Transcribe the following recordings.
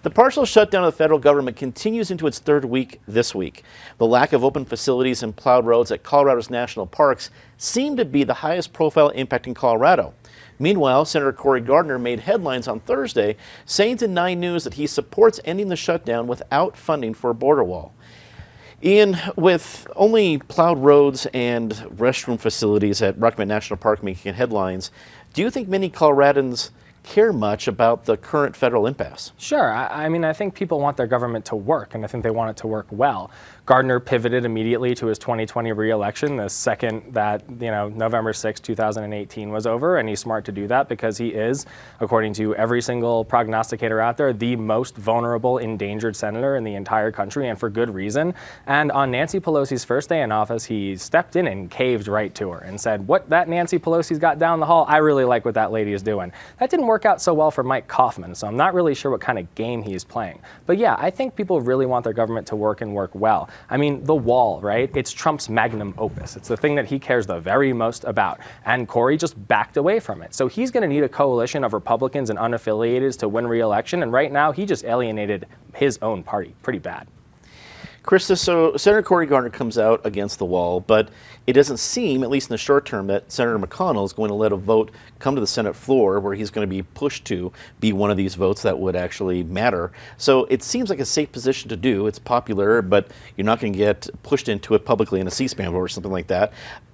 The partial shutdown of the federal government continues into its third week this week. The lack of open facilities and plowed roads at Colorado's national parks seem to be the highest profile impact in Colorado. Meanwhile, Senator Cory Gardner made headlines on Thursday saying to 9 News that he supports ending the shutdown without funding for a border wall. Ian, with only plowed roads and restroom facilities at Rocky Mountain National Park making headlines, do you think many Coloradans care much about the current federal impasse? Sure. I mean, I think people want their government to work, and I think they want it to work well. Gardner pivoted immediately to his 2020 re-election the second that, November 6, 2018 was over, and he's smart to do that because he is, according to every single prognosticator out there, the most vulnerable, endangered senator in the entire country, and for good reason. And on Nancy Pelosi's first day in office, he stepped in and caved right to her and said, what that Nancy Pelosi's got down the hall, I really like what that lady is doing. That didn't work out so well for Mike Kaufman, so I'm not really sure what kind of game he's playing. But yeah, I think people really want their government to work and work well. I mean, the wall, right? It's Trump's magnum opus. It's the thing that he cares the very most about. And Cory just backed away from it. So he's going to need a coalition of Republicans and unaffiliateds to win re-election. And right now, he just alienated his own party pretty bad. Krista, so Senator Cory Gardner comes out against the wall, but it doesn't seem, at least in the short term, that Senator McConnell is going to let a vote come to the Senate floor where he's going to be pushed to be one of these votes that would actually matter. So it seems like a safe position to do. It's popular, but you're not going to get pushed into it publicly in a C-SPAN vote or something like that.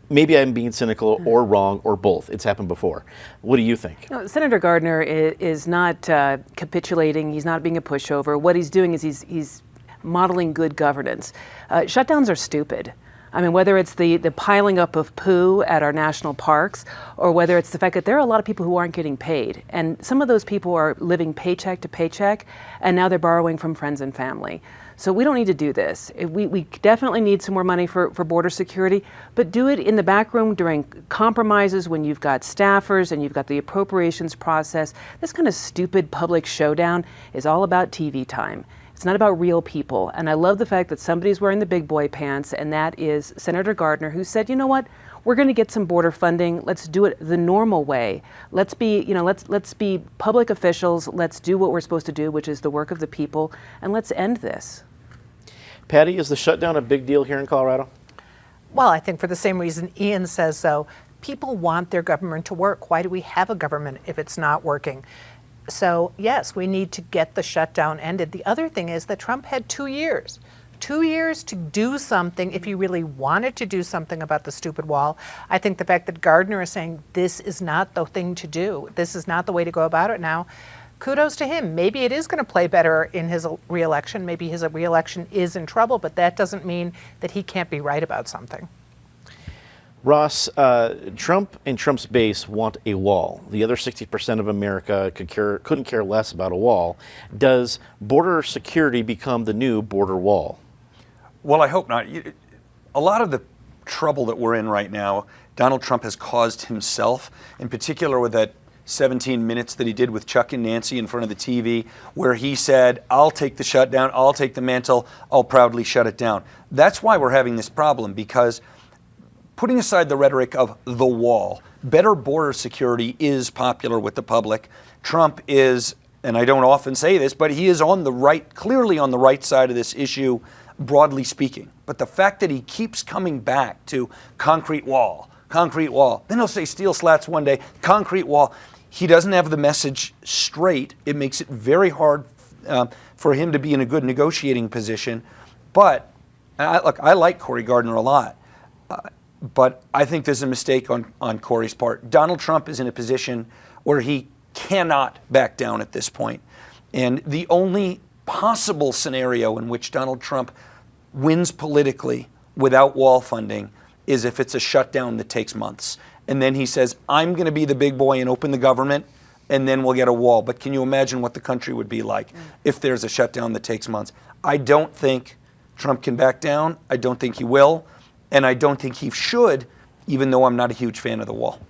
Maybe I'm being cynical or wrong or both. It's happened before. What do you think? No, Senator Gardner is not capitulating. He's not being a pushover. What he's doing is he's modeling good governance. Shutdowns are stupid. I mean, whether it's the piling up of poo at our national parks, or whether it's the fact that there are a lot of people who aren't getting paid. And some of those people are living paycheck to paycheck, and now they're borrowing from friends and family. So we don't need to do this. We definitely need some more money for border security, but do it in the back room during compromises when you've got staffers and you've got the appropriations process. This kind of stupid public showdown is all about TV time. It's not about real people. And I love the fact that somebody's wearing the big boy pants, and that is Senator Gardner, who said, you know what, we're going to get some border funding. Let's do it the normal way. Let's be, let's be public officials. Let's do what we're supposed to do, which is the work of the people, and let's end this. Patty, is the shutdown a big deal here in Colorado? Well, I think for the same reason Ian says so. People want their government to work. Why do we have a government if it's not working? So yes, we need to get the shutdown ended. The other thing is that Trump had 2 years. 2 years to do something if he really wanted to do something about the stupid wall. I think the fact that Gardner is saying this is not the thing to do, this is not the way to go about it now, kudos to him. Maybe it is going to play better in his re-election. Maybe his re-election is in trouble, but that doesn't mean that he can't be right about something. Ross, Trump and Trump's base want a wall. The other 60% of America couldn't care less about a wall. Does border security become the new border wall? Well, I hope not. A lot of the trouble that we're in right now, Donald Trump has caused himself, in particular with that 17 minutes that he did with Chuck and Nancy in front of the TV, where he said, I'll take the shutdown, I'll take the mantle, I'll proudly shut it down. That's why we're having this problem, because putting aside the rhetoric of the wall, better border security is popular with the public. Trump is, and I don't often say this, but he is on the right, clearly on the right side of this issue, broadly speaking. But the fact that he keeps coming back to concrete wall, then he'll say steel slats one day, concrete wall. He doesn't have the message straight. It makes it very hard for him to be in a good negotiating position. But, I like Cory Gardner a lot. But I think there's a mistake on Cory's part. Donald Trump is in a position where he cannot back down at this point. And the only possible scenario in which Donald Trump wins politically without wall funding is if it's a shutdown that takes months. And then he says, I'm going to be the big boy and open the government, and then we'll get a wall. But can you imagine what the country would be like if there's a shutdown that takes months? I don't think Trump can back down. I don't think he will. And I don't think he should, even though I'm not a huge fan of the wall.